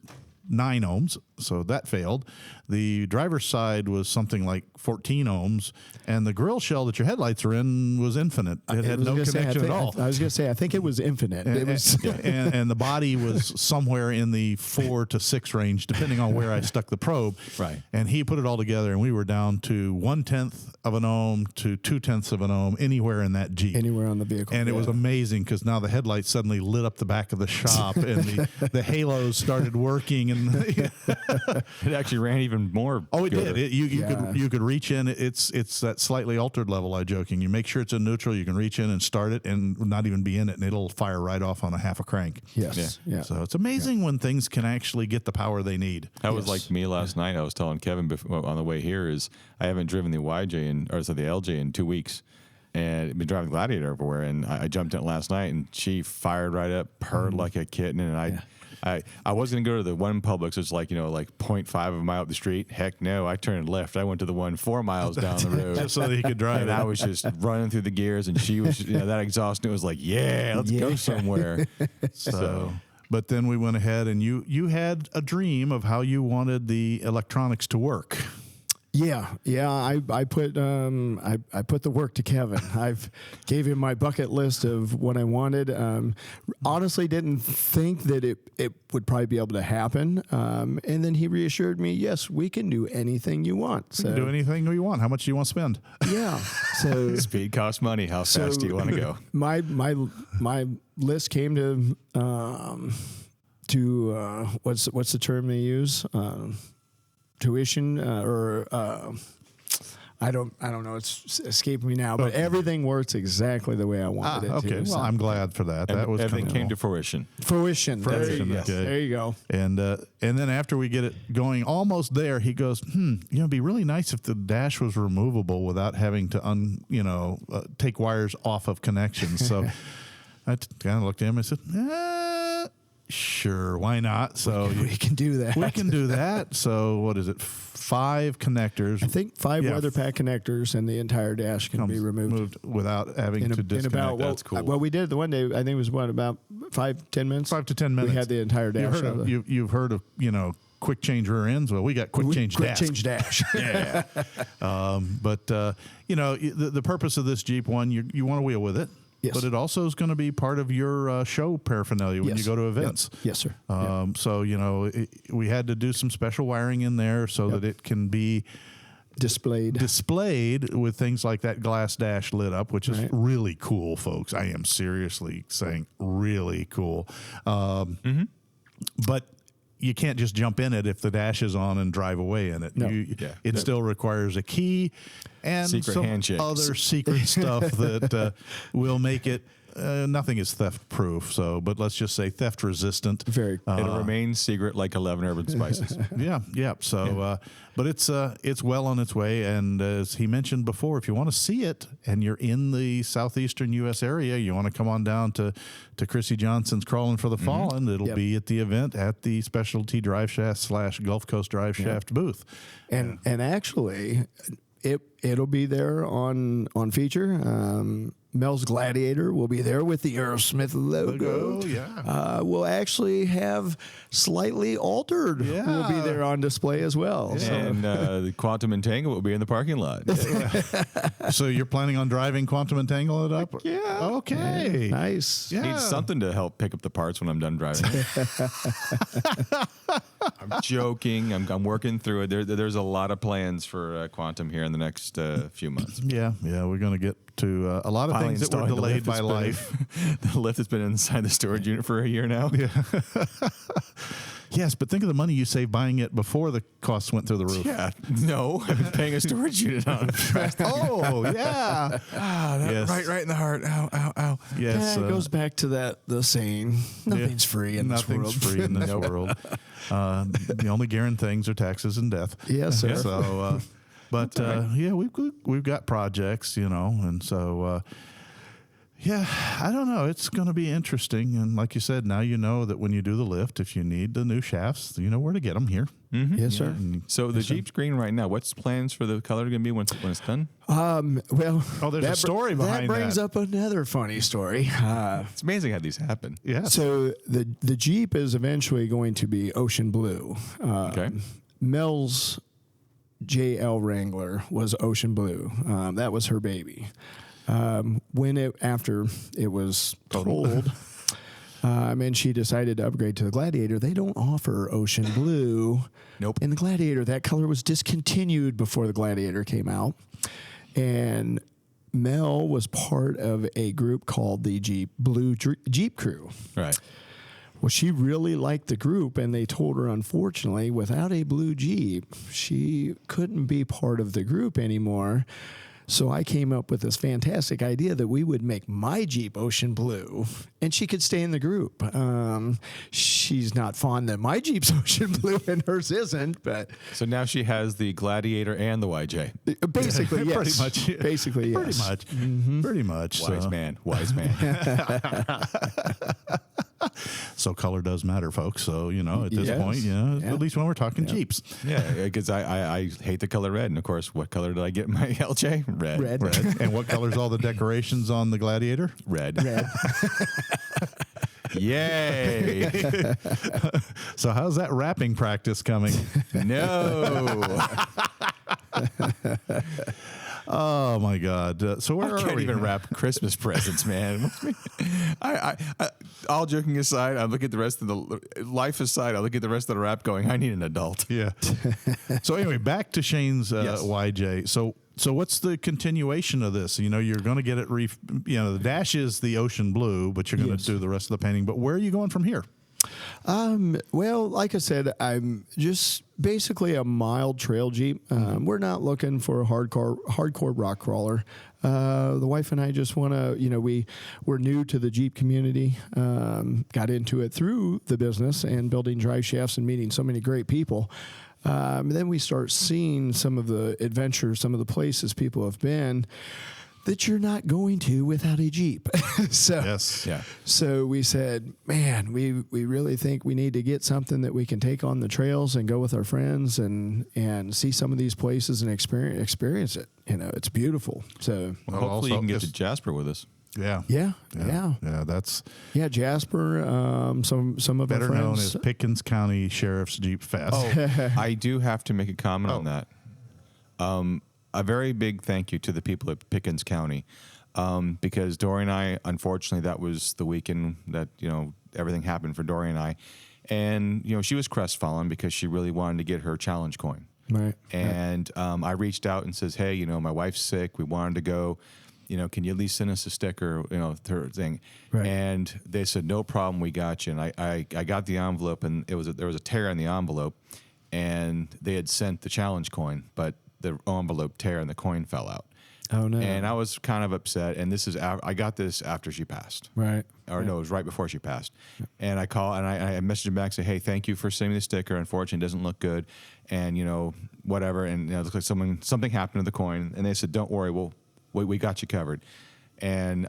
9 ohms, so that failed. The driver's side was something like 14 ohms, and the grill shell that your headlights are in was infinite. It had no connection at all. I was going to say, I think it was infinite. And, it was and the body was somewhere in the 4 to 6 range, depending on where I stuck the probe. Right. And he put it all together, and we were down to 1/10 of an ohm to 2/10 of an ohm anywhere in that Jeep. anywhere on the vehicle. And it was amazing because now the headlights suddenly lit up the back of the shop, and the halos started working, and It actually ran even more. oh, it good. did. You could reach in. It's that slightly altered level I joking. You make sure it's in neutral. You can reach in and start it, and not even be in it, and it'll fire right off on a half a crank. Yes. Yeah. So it's amazing when things can actually get the power they need. That was Yes. like me last night. I was telling Kevin on the way here is I haven't driven the the LJ in 2 weeks, and I've been driving Gladiator everywhere. And I jumped in it last night, and she fired right up, purred like a kitten. And I was going to go to the one Publix, it's like 0.5 of a mile up the street. Heck no, I turned left. I went to the one 4 miles down the road. Just so that he could drive And it. I was just running through the gears, and she was, that exhaust, and it was like, yeah, let's go somewhere. So, But then we went ahead, and you had a dream of how you wanted the electronics to work. Yeah. I put the work to Kevin. I've gave him my bucket list of what I wanted. Honestly, didn't think that it would probably be able to happen. And then he reassured me, yes, we can do anything you want. So Do anything you want. How much do you want to spend? yeah. So speed costs money. How fast do you want to go? My list came to what's the term they use? Tuition I don't know. It's escaping me now, but everything works exactly the way I wanted it Okay, to. well, So- I'm glad for that. That was Everything kind came of to fruition. Fruition. Fruition, There, okay. there you go. And then after we get it going almost there, he goes, it'd be really nice if the dash was removable without having to take wires off of connections. So I kind of looked at him and said, sure, why not? So We can do that. we can do that. So what is it? 5 connectors. I think 5 Yeah. weather pack connectors and the entire dash can be removed. moved without having In to disconnect. about That's cool. Well, we did it the one day. I think it was about 5-10 minutes. 5 to 10 minutes. We had the entire dash. You've heard of quick change rear ends. Well, we got quick change dash. Change dash. Yeah. But the purpose of this Jeep, one, you want to wheel with it. Yes. But it also is going to be part of your show paraphernalia when Yes. you go to events. Yep. Yes, sir. So, we had to do some special wiring in there so that it can be displayed with things like that glass dash lit up, which is Right. really cool, folks. I am seriously saying really cool. But you can't just jump in it if the dash is on and drive away in it. No. It still requires a key and Secret some handshakes. other secret stuff that will make it. Nothing is theft proof, but let's just say theft resistant. Very. It'll remain secret like 11 Urban Spices. Yeah. So, but it's well on its way. And as he mentioned before, if you want to see it and you're in the southeastern U.S. area, you want to come on down to Chrissy Johnson's Crawlin for the Fallen. It'll be at the event at the Specialty Driveshaft / Gulf Coast Driveshaft booth. And actually, it'll be there on feature. Mel's Gladiator will be there with the Aerosmith logo. Yeah. We'll actually have slightly altered. Yeah. Will be there on display as well. So. And the Quantum Entangle will be in the parking lot. So you're planning on driving Quantum Entangle it up? Yeah. Okay. Nice. Yeah. Need something to help pick up the parts when I'm done driving. I'm joking. I'm working through it. There's a lot of plans for Quantum here in the next few months. Yeah. We're going to get to a lot of Finally things that were installing the delayed lift by that's been- life. The lift has been inside the storage unit for a year now. Yes, but think of the money you saved buying it before the costs went through the roof. Yeah. No, I've been paying a storage unit on it. Oh, yeah. Yes. Right in the heart. Ow, ow, ow. Yes. Yeah, it goes back to the saying, nothing's free in this world. Nothing's free in this world. The only guaranteed things are taxes and death. Yes, sir. So, we've got projects, and so Yeah, I don't know. It's going to be interesting. And like you said, now you know that when you do the lift, if you need the new shafts, you know where to get them here. Mm-hmm. Yes, sir. So the Jeep's green right now. What's plans for the color going to be when it's done? Well, there's a story behind that. Brings up another funny story. It's amazing how these happen. Yeah. So the Jeep is eventually going to be ocean blue. Okay. Mel's JL Wrangler was ocean blue. That was her baby. After it was totaled, and she decided to upgrade to the Gladiator, they don't offer ocean blue. Nope. In the Gladiator, that color was discontinued before the Gladiator came out. And Mel was part of a group called the Blue Jeep Crew. Right. Well, she really liked the group, and they told her, unfortunately, without a blue Jeep, she couldn't be part of the group anymore. So I came up with this fantastic idea that we would make my Jeep ocean blue, and she could stay in the group. She's not fond that my Jeep's ocean blue and hers isn't, but So now she has the Gladiator and the YJ. basically, yes. Pretty much. Basically, yes. Pretty much. Mm-hmm. Pretty much. Wise man. Wise man. So color does matter, folks. So, at this Yes. point, Yeah. at least when we're talking Jeeps. Yeah, because I hate the color red. And, of course, what color did I get in my LJ? Red. Red. Red. And what color's all the decorations on the Gladiator? Red. Red. Yay. So how's that wrapping practice coming? No. Oh my God! So where I are can't we? even wrap Christmas presents, man. I all joking aside, I look at the rest of the life aside. I look at the rest of the wrap, going, I need an adult. Yeah. So anyway, back to Shane's Yes. YJ. So what's the continuation of this? You're going to get it. The dash is the ocean blue, but you're going to Yes. do the rest of the painting. But where are you going from here? Well, like I said, I'm just basically a mild trail Jeep. We're not looking for a hardcore rock crawler. The wife and I just want to, we're new to the Jeep community, got into it through the business and building drive shafts and meeting so many great people. Then we start seeing some of the adventures, some of the places people have been that you're not going to without a Jeep. Yes. Yeah. So we said, man, we really think we need to get something that we can take on the trails and go with our friends and see some of these places and experience it. It's beautiful. So Well, hopefully you also can get just- to Jasper with us. Yeah. yeah. Yeah. That's Yeah, Jasper, some of better our friends. known as Pickens County Sheriff's Jeep Fest. Oh, I do have to make a comment on Oh. that. A very big thank you to the people at Pickens County, because Dory and I, unfortunately, that was the weekend that everything happened for Dory and I, and she was crestfallen because she really wanted to get her challenge coin. Right. And I reached out and says, hey, my wife's sick. We wanted to go. Can you at least send us a sticker? Her thing. Right. And they said, no problem. We got you. And I got the envelope, and there was a tear in the envelope, and they had sent the challenge coin, but the envelope tear and the coin fell out. Oh, no. And I was kind of upset. And this is I got this after she passed. Right. Or no, it was right before she passed. And I called and I messaged him back, say, hey, thank you for sending me the sticker. Unfortunately, it doesn't look good. And whatever. And it looks like something happened to the coin. And they said, don't worry, we got you covered. And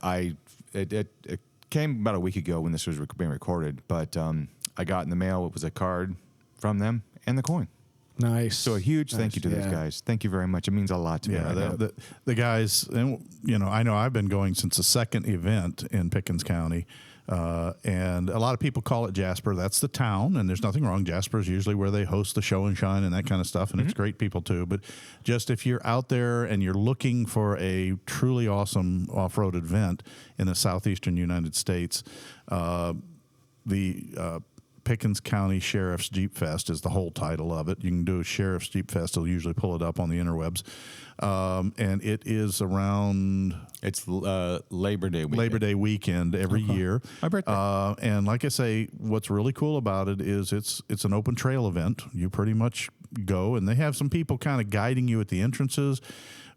it came about a week ago when this was being recorded. But I got in the mail, it was a card from them and the coin. Nice. So a huge thank you to those Yeah. guys. Thank you very much. It means a lot to me. Yeah, Right now. the guys, and I know I've been going since the second event in Pickens County, and a lot of people call it Jasper. That's the town, and there's nothing wrong. Jasper is usually where they host the show and shine and that kind of stuff, and it's great people too. But just if you're out there and you're looking for a truly awesome off-road event in the southeastern United States, the Pickens County Sheriff's Jeep Fest is the whole title of it. You can do a Sheriff's Jeep Fest. They'll usually pull it up on the interwebs. And it is around It's Labor Day weekend. Labor Day weekend every year. My birthday. And like I say, what's really cool about it is it's an open trail event. You pretty much go, and they have some people kind of guiding you at the entrances.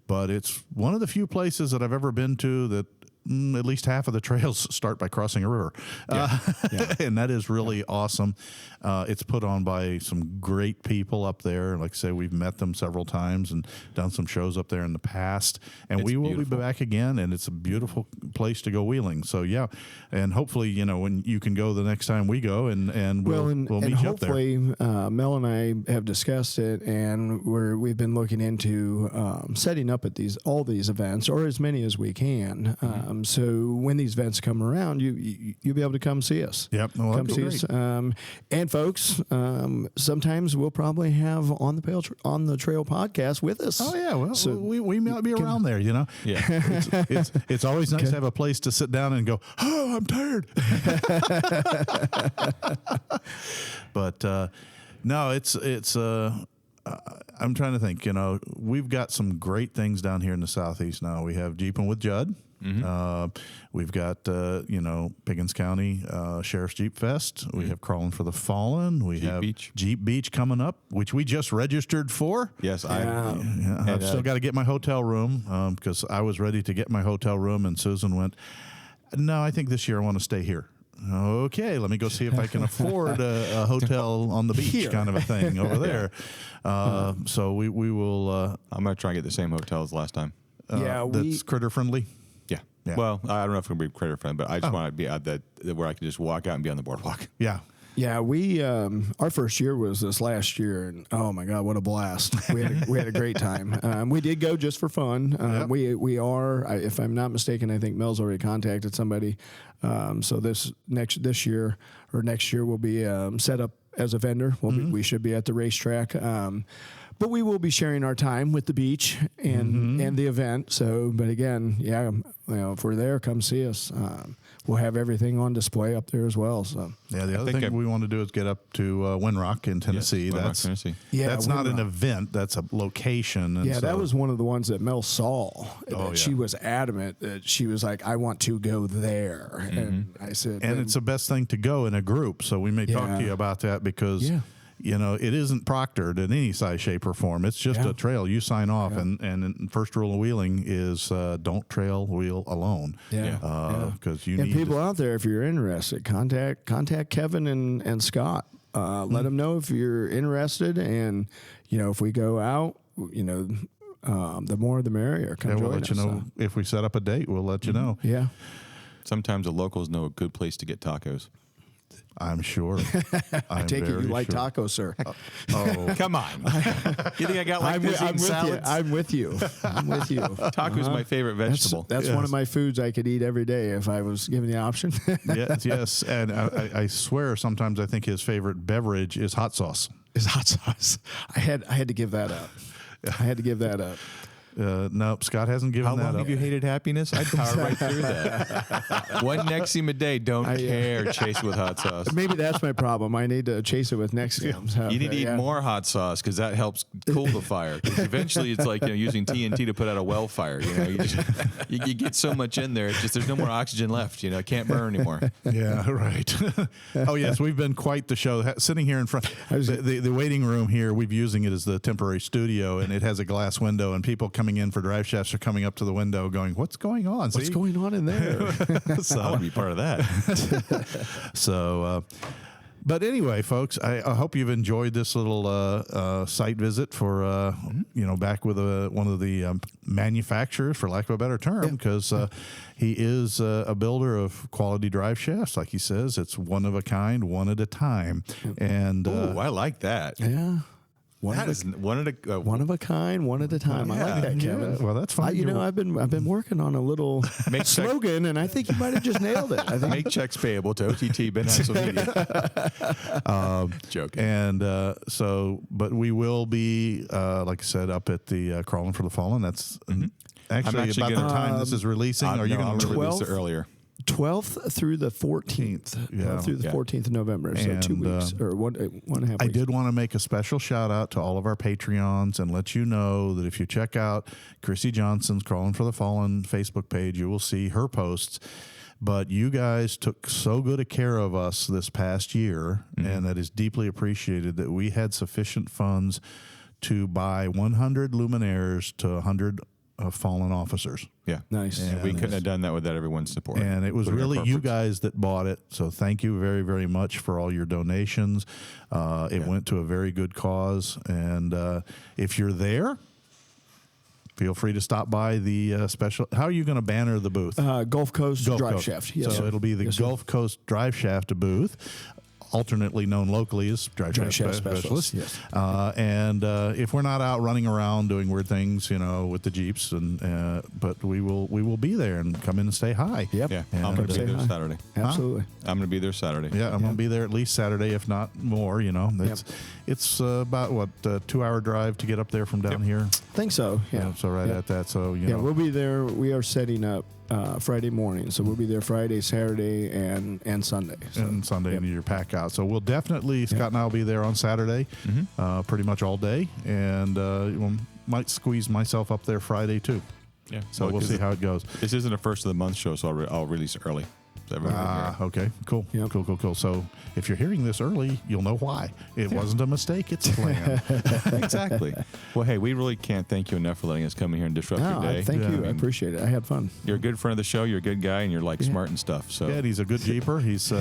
But it's one of the few places that I've ever been to that at least half of the trails start by crossing a river. And that is really awesome. It's put on by some great people up there. Like I say, we've met them several times and done some shows up there in the past. And we will be back again, and it's a beautiful place to go wheeling. So, yeah, and hopefully, when you can go the next time we go, and we'll meet you up there. Hopefully, Mel and I have discussed it, and we've been looking into setting up at all these events, or as many as we can. So when these events come around, you'll be able to come see us. Yep, well, come see us. And folks, sometimes we'll probably have on the trail podcast with us. Oh yeah, well, so we might be around there. Yeah, it's always nice to have a place to sit down and go, oh, I'm tired. But no, it's. I'm trying to think. We've got some great things down here in the Southeast now. We have Jeeping with Judd. We've got Pickens County Sheriff's Jeep Fest. We have Crawlin for the Fallen. We have Jeep Beach coming up, which we just registered for. Yes, I've still got to get my hotel room because I was ready to get my hotel room, and Susan went, "No, I think this year I want to stay here." Okay, let me go see if I can afford a hotel on the beach, kind of a thing over there. So we will. I'm going to try and get the same hotel as last time. That's critter friendly. Yeah. Well, I don't know if it's going to be critter friendly, but I just want to be out that where I can just walk out and be on the boardwalk. Yeah. Yeah, we our first year was this last year, and oh my God, what a blast! We had a great time. We did go just for fun. We are, if I'm not mistaken, I think Mel's already contacted somebody. So this year or next year we'll be set up as a vendor. We should be at the racetrack. But we will be sharing our time with the beach and the event. So, but again, if we're there, come see us. We'll have everything on display up there as well. So, the other thing we want to do is get up to Winrock in Tennessee. Yes, Tennessee. That's not an event. That's a location. And that was one of the ones that Mel saw. She was adamant that she was like, I want to go there. And I said, and it's the best thing to go in a group. So we may talk to you about that because it isn't proctored in any size, shape, or form. It's just a trail. You sign off, and first rule of wheeling is don't trail wheel alone. Because you need people out there, if you're interested, contact Kevin and Scott. Let them know if you're interested, and if we go out, the more the merrier. We'll let you know if we set up a date. We'll let you know. Yeah. Sometimes the locals know a good place to get tacos. I'm sure. I take it you like tacos, sir. Come on. You think I got salads? I'm with you. Taco's my favorite vegetable. That's one of my foods I could eat every day if I was given the option. yes. And I swear sometimes I think his favorite beverage is hot sauce. I had to give that up. Nope, Scott hasn't given that up. How long have you hated happiness? I'd power right through that. One Nexium a day, don't care. Chase it with hot sauce. Maybe that's my problem. I need to chase it with Nexium. You need to eat more hot sauce because that helps cool the fire. Because eventually it's like using TNT to put out a well fire. You get so much in there, it's just there's no more oxygen left. It can't burn anymore. Yeah, right. Oh yes, we've been quite the show. Sitting here in front, the waiting room here, we're using it as the temporary studio, and it has a glass window, and people coming in for drive shafts are coming up to the window going, what's going on? What's going on in there? So, I want to be part of that. So, but anyway, folks, I hope you've enjoyed this little site visit for, back with one of the manufacturers, for lack of a better term, because he is a builder of quality drive shafts. Like he says, it's one of a kind, one at a time. And I like that. Yeah. One of a kind, one at a time. I like that, Kevin. Well, that's fine. I've been working on a little slogan, and I think you might have just nailed it. I think make checks payable to OTT Ben Social Media. Joking. And but we will be, like I said, up at the Crawlin for the Fallen. That's actually about the time this is releasing. Are you going to release it earlier? 12th through the 14th. Through the 14th of November. So 2 weeks or one and a half weeks. I did want to make a special shout out to all of our Patreons and let you know that if you check out Chrissy Johnson's Crawlin for the Fallen Facebook page, you will see her posts. But you guys took so good a care of us this past year, and that is deeply appreciated, that we had sufficient funds to buy 100 luminaires to 100 fallen officers. Yeah. Nice. And we couldn't have done that without everyone's support. And it was Put in our really you corporates. guys that bought it. So thank you very, very much for all your donations. It went to a very good cause. And if you're there, feel free to stop by the special. How are you going to banner the booth? Gulf Coast Gulf Driveshaft. Coast. Yes, so sir. it'll be the Yes, sir. Gulf Coast Driveshaft booth, alternately known locally as Driveshaft Specialist. Yes. And if we're not out running around doing weird things, with the Jeeps, but we will be there and come in and say hi. Yep. Yeah, And I'm going to say be there hi. Saturday. Absolutely. I'm going to be there Saturday. Yeah, I'm going to be there at least Saturday, if not more. It's about 2-hour drive to get up there from down here. Think so. Yeah. So right Yeah. at that. So Yeah, we'll be there. We are setting up Friday morning, so we'll be there Friday, Saturday, and Sunday. So, and Sunday yep. into your pack out. So we'll definitely, Scott and I will be there on Saturday, pretty much all day, and might squeeze myself up there Friday too. Yeah. So we'll see how it goes. This isn't a first of the month show, so I'll release it early. So everyone can hear it. Okay, cool. Yep. Cool. So if you're hearing this early, you'll know why. It wasn't a mistake, it's planned. Exactly. Well, hey, we really can't thank you enough for letting us come in here and disrupt your day. Thank you. I I appreciate it. I had fun. You're a good friend of the show. You're a good guy, and you're smart and stuff. So Yeah, and he's a good Jeeper. He's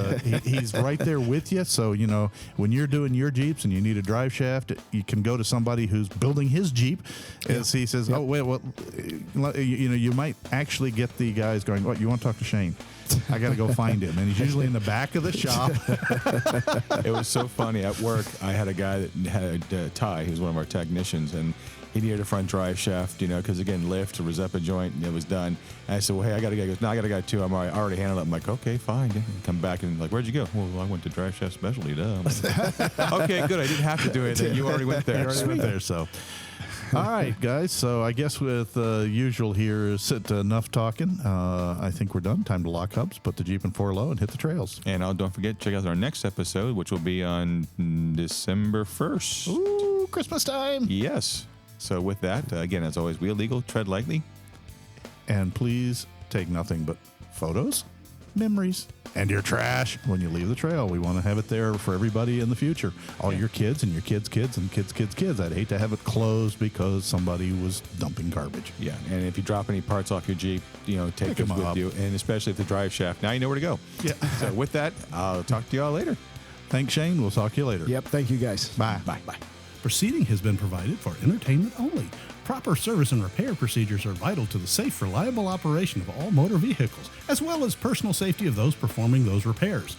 he's right there with you. So, when you're doing your Jeeps and you need a drive shaft, you can go to somebody who's building his Jeep. As he says, oh, wait, well, you might actually get the guys going, what, you want to talk to Shane? I got to go find him. And he's usually in the back of the shop. it was so funny. At work, I had a guy that had a Ty, who's one of our technicians, and he needed a front drive shaft, because again, lift, a Rezepa joint, and it was done. And I said, well, hey, I got a guy. He goes, no, I got a guy too. I already handled it. I'm like, okay, fine. And come back and like, where'd you go? Well, I went to Drive Shaft Specialty. Duh. I'm like, okay, good. I didn't have to do anything. You already went there. So. All right, guys. So I guess with usual here is enough talking. I think we're done. Time to lock hubs, put the Jeep in 4 low, and hit the trails. And don't forget, check out our next episode, which will be on December 1st. Ooh, Christmas time. Yes. So with that, again, as always, wheel legal, tread lightly. And please take nothing but photos, memories, and your trash when you leave the trail. We want to have it there for everybody in the future. All your kids and your kids' kids and kids' kids. I'd hate to have it closed because somebody was dumping garbage. Yeah, and if you drop any parts off your Jeep, take them those with up. you, and especially if the drive shaft. Now you know where to go. Yeah. So with that, I'll talk to you all later. Thanks, Shane. We'll talk to you later. Yep. Thank you, guys. Bye. Bye. Proceeding has been provided for entertainment only. Proper service and repair procedures are vital to the safe, reliable operation of all motor vehicles, as well as personal safety of those performing those repairs.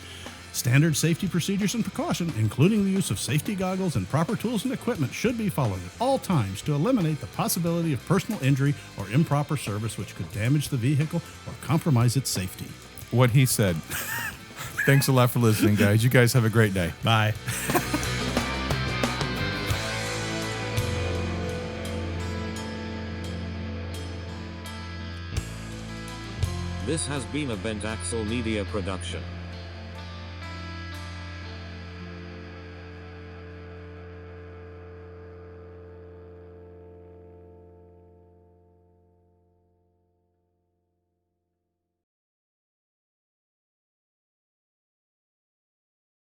Standard safety procedures and precaution, including the use of safety goggles and proper tools and equipment, should be followed at all times to eliminate the possibility of personal injury or improper service which could damage the vehicle or compromise its safety. What he said. Thanks a lot for listening, guys. You guys have a great day. Bye. This has been a Bent Axle Media production.